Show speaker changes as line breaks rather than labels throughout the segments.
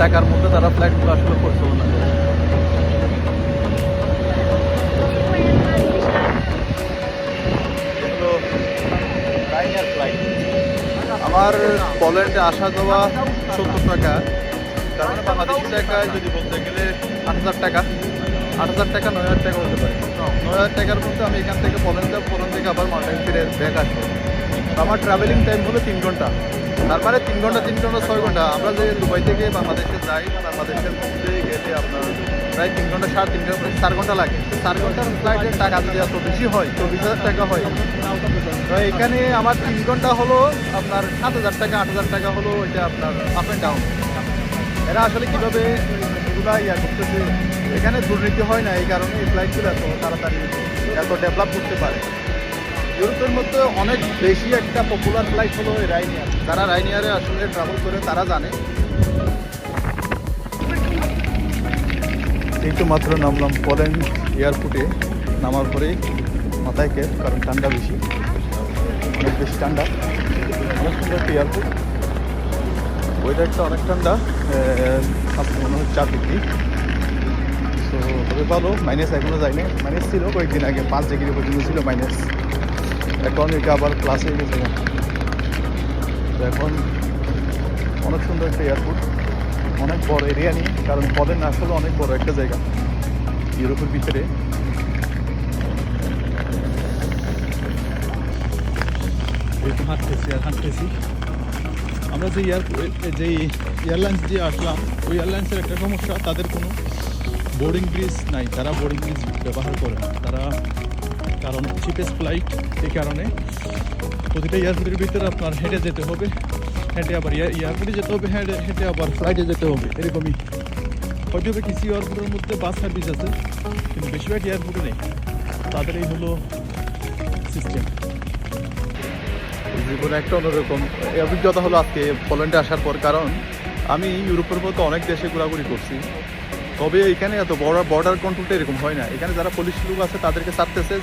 টাকার মধ্যে তারা ফ্লাইটগুলো আসলে পরিচালনা করে। এগুলো রাইনার ফ্লাইট। আমার পোল্যান্ডে আসা যাওয়া 70 টাকা, তার মানে বাংলাদেশি টাকায় যদি বলতে গেলে 8,000 টাকা, 8,000 টাকা 9,000 টাকা হতে পারে। 9,000 টাকার মধ্যে আমি এখান থেকে পোল্যান্ড যাব, পোল্যান্ড থেকে আবার মাল্টায় ফিরে ব্যাক আসবো। তো আমার ট্রাভেলিং টাইম হলো 3 ঘন্টা। তার মানে 3 ঘন্টা 3 ঘন্টা 6 ঘন্টা। আমরা যে দুবাই থেকে বাংলাদেশে যাই, বাংলাদেশের মধ্যে গেলে আপনার প্রায় 3 ঘন্টা 3.5 ঘন্টা 4 ঘন্টা লাগে। 4 ঘন্টার ফ্লাইটের টাকা যদি এত বেশি হয়, 24,000 টাকা হয়। তো এখানে আমার 3 ঘন্টা হলো আপনার 7,000 টাকা, 8,000 টাকা হলো এটা আপনার আপ অ্যান্ড ডাউন। এরা আসলে কীভাবে এগুলো করতেছে, এখানে দুর্নীতি হয় না, এই কারণে এই ফ্লাইটগুলো এত তাড়াতাড়ি এত ডেভেলপ করতে পারে। ইউরোপের মধ্যে অনেক বেশি একটা পপুলার ফ্লাইট হলো রাইনিয়ার। যারা রাইনিয়ারে আসলে ট্রাভেল করে তারা জানে। এই তো মাত্র নামলাম পোল্যান্ড এয়ারপোর্টে। নামার পরেই মাথায় ক্যাপ, কারণ ঠান্ডা বেশি, অনেক বেশি ঠান্ডা। অনেক সুন্দর একটা এয়ারপোর্ট, ওয়েদারটা অনেক ঠান্ডা, আজকে মনে হচ্ছে 4 ডিগ্রি। তো তবে ভালো, মাইনাস এখনও যায়নি। মাইনাস ছিল কয়েকদিন আগে, 5 ডিগ্রি পর্যন্ত ছিল মাইনাস। এখন এটা আবার প্লাস হয়ে গেছে। তো এখন অনেক সুন্দর একটা এয়ারপোর্ট, অনেক বড় এরিয়া নিয়ে, কারণ পোল্যান্ড আসলে অনেক বড় একটা জায়গা ইউরোপের ভিতরে। এরকম হাঁটতেছি আর হাঁটতেছি। আমরা যে এয়ারলাইন্স দিয়ে আসলাম, ওই এয়ারলাইন্সের একটা সমস্যা, তাদের কোনো বোর্ডিং ব্রিজ নাই। তারা বোর্ডিং ব্রিজ ব্যবহার করে না তারা, কারণ চিপেস্ট ফ্লাইট। এই কারণে প্রতিটা এয়ারপোর্টের ভিতরে আপনার হেঁটে যেতে হবে, হেঁটে আবার এয়ারপোর্টে যেতে হবে, হেঁটে আবার ফ্লাইটে যেতে হবে। এরকমই হয়তো কিছু এয়ারপোর্টের মধ্যে বাস সার্ভিস আছে, কিন্তু বেশিরভাগ এয়ারপোর্টে নেই। তাদের এই হলো সিস্টেম। জীবনে একটা অন্যরকম অভিজ্ঞতা হলো আজকে পোল্যান্ডে আসার পর, কারণ আমি ইউরোপের মতো অনেক দেশে ঘোরাঘুরি করছি, তবে এখানে এত বর্ডার কন্ট্রোলটা এরকম হয় না। এখানে যারা পুলিশ লোক আছে তাদেরকে ছাড়তেছে,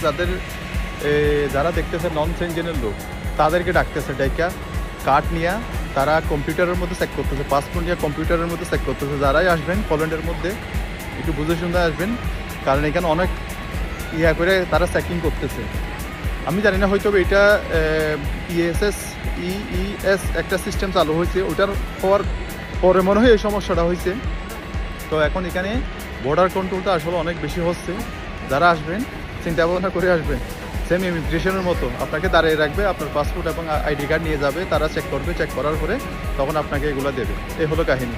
যারা দেখতেছে নন সেনজেনের লোক তাদেরকে ডাকতেছে, ডাইকা কার্ড নিয়ে তারা কম্পিউটারের মধ্যে চেক করতেছে, পাসপোর্ট নিয়ে কম্পিউটারের মধ্যে চেক করতেছে। যারাই আসবেন পোল্যান্ডের মধ্যে একটু বুঝে শুনে আসবেন, কারণ এখানে অনেক করে তারা চেকিং করতেছে। আমি জানি না, হয়তো এটা ইএস একটা সিস্টেম চালু হয়েছে, ওইটার হওয়ার পরে মনে হয় এই সমস্যাটা হয়েছে। তো এখন এখানে বর্ডার কন্ট্রোলটা আসলে অনেক বেশি হচ্ছে। যারা আসবেন চিন্তা ভাবনা করে আসবেন। সেম ইমিগ্রেশনের মতো আপনাকে দাঁড়িয়ে রাখবে, আপনার পাসপোর্ট এবং আইডি কার্ড নিয়ে যাবে, তারা চেক করবে, চেক করার পরে তখন আপনাকে এগুলো দেবে। এই হলো কাহিনী।